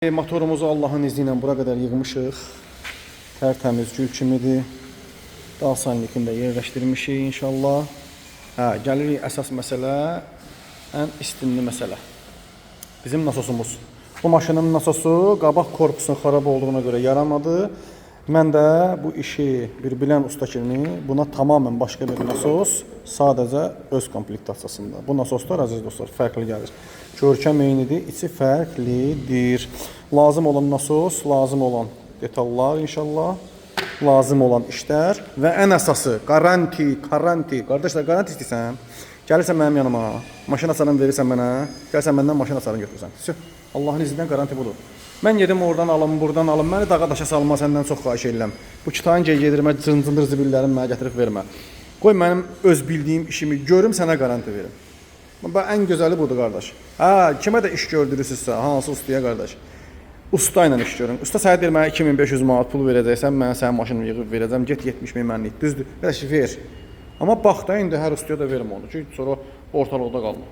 Motorumuzu Allah'ın izni ilə bura qədər yığmışıq. Tərtəmiz gül kimidir. Dal salnikində yerləşdirmişik inşallah. Gəlirik əsas məsələ, ən istinli məsələ. Bizim nasosumuz. Bu maşının nasosu qabaq korpusun xarab olduğuna görə yaramadı. Mən də bu işi bir bilən usta kimi buna tamamən başqa bir nasos, sadəcə öz komplektasiyasında. Bu nasoslar əziz dostlar fərqli gəlir. Görkəm eynidir, içi fərqlidir. Lazım olan nasos, lazım olan detallar inşallah, lazım olan işlər və ən əsası garanti. Qardaşlar, garanti istəyirsən, gəlirsən mənim yanıma, maşın açarını verirsən mənə, gəlirsən məndən maşın açarını götürürsən. Allahın izindən garanti budur. Mən gedim oradan alım, buradan alım, məni dağa daşa salma, səndən çox xahiş edirəm. Bu kitabın gedirmə, cındır zibillərini mənə gətirib vermə. Qoy mənim öz bildiyim işimi görüm, sənə garanti verim. Ən gözəli budur, qardaş. Kimə də iş gördürürsünüzsə, hansı ustaya, qardaş? Usta ilə iş görün. Usta sənə deyir, mənə 2500 manat pul verəcəksən, mən sənin maşını yığıb verəcəm, get 70 min mənlik, düzdür? Ver. Amma bax da, indi hər ustaya da vermə onu, çünki sonra ortalıqda qalma.